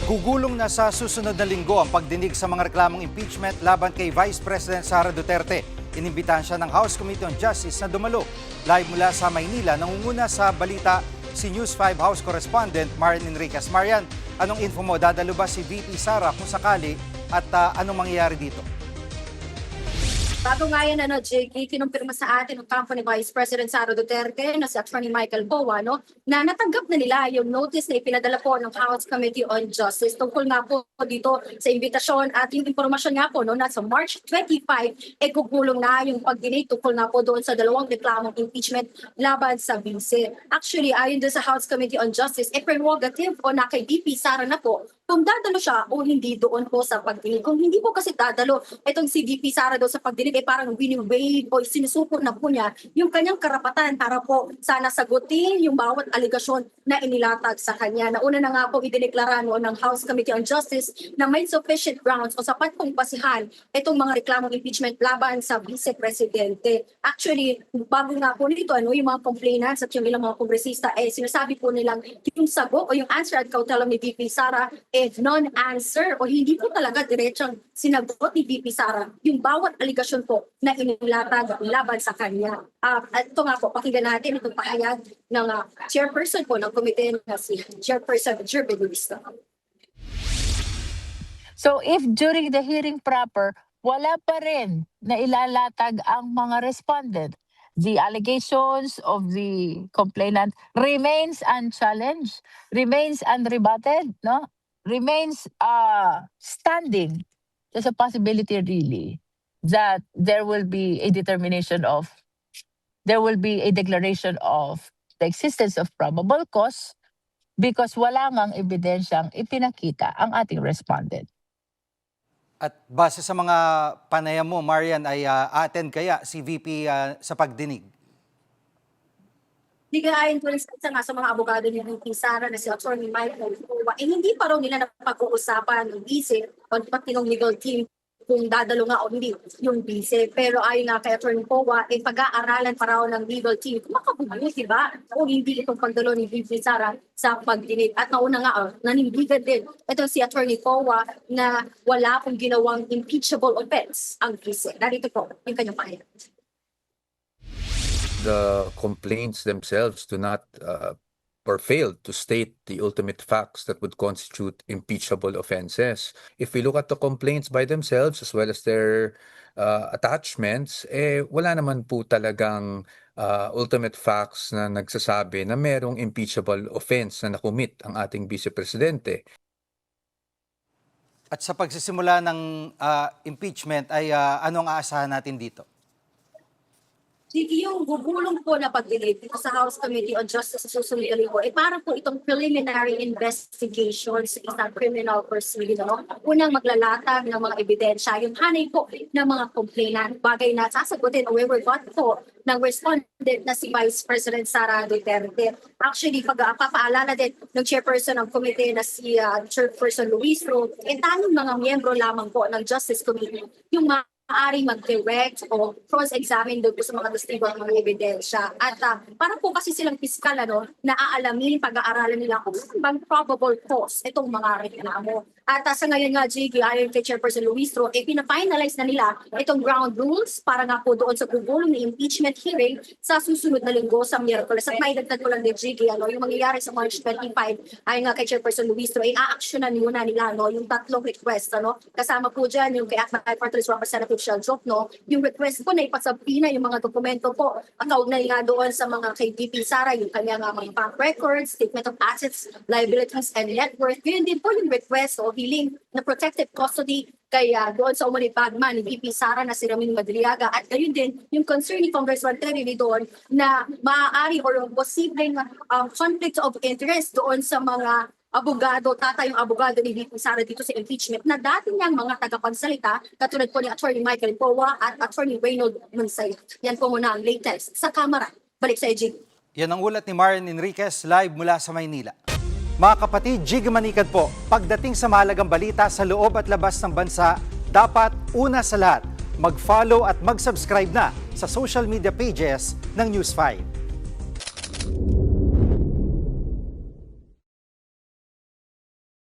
Gugulong na sa susunod na linggo ang pagdinig sa mga reklamong impeachment laban kay Vice President Sara Duterte. Inimbitahan siya ng House Committee on Justice na dumalo. Live mula sa Maynila, nangunguna sa balita si News 5 House Correspondent Marian Enriquez. Marian, anong info mo? Dadalo ba si VP Sara kung sakali at anong mangyayari dito? Bago nga yan, Jake, kinumpirma sa atin ng kampo ni Vice President Sara Duterte na si Attorney Michael Boa, na natanggap na nila yung notice na ipinadala po ng House Committee on Justice tungkol nga po dito sa imbitasyon at yung impormasyon nga po na sa March 25, gugulong na yung pagdinig tungkol nga po doon sa dalawang reklamong impeachment laban sa vice. Actually, ayon doon sa House Committee on Justice, prerogative o na kay VP Sara na po kung dadalo siya o hindi doon po sa pagdinig. Kung hindi po kasi dadalo itong si VP Sara doon sa pagdinig, parang wini-waive o sinusuko na po niya yung kanyang karapatan para po sana sagutin yung bawat aligasyon na inilatag sa kanya. Nauna na nga po idineklara noon ng House Committee on Justice na may sufficient grounds o sapat pong basihan itong mga reklamong impeachment laban sa Vice Presidente. Actually, bago nga po nito, yung mga complainants at yung ilang mga kongresista, sinasabi po nilang yung sagot o yung answer at kautelam ni VP Sara non-answer o hindi po talaga diretsong sinagot ni VP Sara yung bawat aligasyon po na inilatag laban sa kanya. At ito nga po, pakinggan natin itong pahayag ng chairperson po ng komite na si Chairperson Jerby Luista. So if during the hearing proper, wala pa rin na ilalatag ang mga respondent, the allegations of the complainant remains unchallenged, remains unrebutted, remains standing. There's a possibility really that there will be a declaration of the existence of probable cause because wala ngang ebidensyang ipinakita ang ating respondent. At base sa mga panayam mo, Marian, ay attend kaya si VP sa pagdinig? Hindi ayon po sa mga abogado ni VP Sara na si Attorney Michael Boa, hindi pa raw nila napag-uusapan ng vice o pati ng legal team kung dadalo nga o hindi yung vice. Pero ayon nga kay Attorney Boa, pag-aaralan pa raw ng legal team kung makabubuti ba o hindi itong pagdalo ni VP Sara sa pagdinig. At nauna nga, nanindigan din ito si Attorney Boa na wala pong ginawang impeachable offense ang vice. Narito po yung kanyang pahayag. The complaints themselves do not or fail to state the ultimate facts that would constitute impeachable offenses. If we look at the complaints by themselves as well as their attachments, wala naman po talagang ultimate facts na nagsasabi na merong impeachable offense na nakumit ang ating Vice Presidente. At sa pagsisimula ng impeachment ay anong aasahan natin dito? Yung gugulong po na pagdinig dito sa House Committee on Justice sa susunod na linggo, parang po itong preliminary investigation sa isang criminal proceeding. Unang maglalatag ng mga ebidensya, yung hanay po ng mga complainant, bagay na sasagutin o waiver po ng respondent na si Vice President Sara Duterte. Actually, papaalala din ng chairperson ng committee na si Chairperson Luis Ro, tanging mga miyembro lamang po ng Justice Committee yung maaaring mag-direct o cross-examine doon po sa mga testigo ng mga ebidensya. At para po kasi silang piskal na aalamin, pag-aaralan nila kung bang probable cause itong mga reklamo. At sa ngayon nga, Jiggy, ayon kay Chairperson Luis Ro, pina-finalize na nila itong ground rules para nga po doon sa gugulong na impeachment hearing sa susunod na linggo sa Miyerkules. At may dagdag ko lang din, Jiggy, yung mangyayari sa March 25, ayon nga kay Chairperson Luis Ro, a-actionan muna nila yung tatlong request. Kasama po dyan yung kay Akma Fortress Representative Shell Jokno, yung request po na ipasabina yung mga dokumento po ang kaugnay nga doon sa mga kay VP Sara, yung kanyang mga bank records, statement of assets, liabilities, and net worth. Yun din po yung request o hiling na protective custody kaya doon sa umunit bagman ni VP Sara na si Ramil Madriaga. At gayon din yung concern ni Congressman Terry doon na maaari o yung posibleng conflict of interest doon sa mga abogado, yung abogado ni VP Sara dito sa impeachment na dati niyang mga tagapagsalita katulad po ni Attorney Michael Boa at Attorney Reynold Mansay. Yan po muna ang latest sa Kamara. Balik sa EG. Yan ang ulat ni Marian Enriquez live mula sa Maynila. Mga kapatid, Jig Manikad po, pagdating sa mahalagang balita sa loob at labas ng bansa, dapat una sa lahat, mag-follow at mag-subscribe na sa social media pages ng News 5.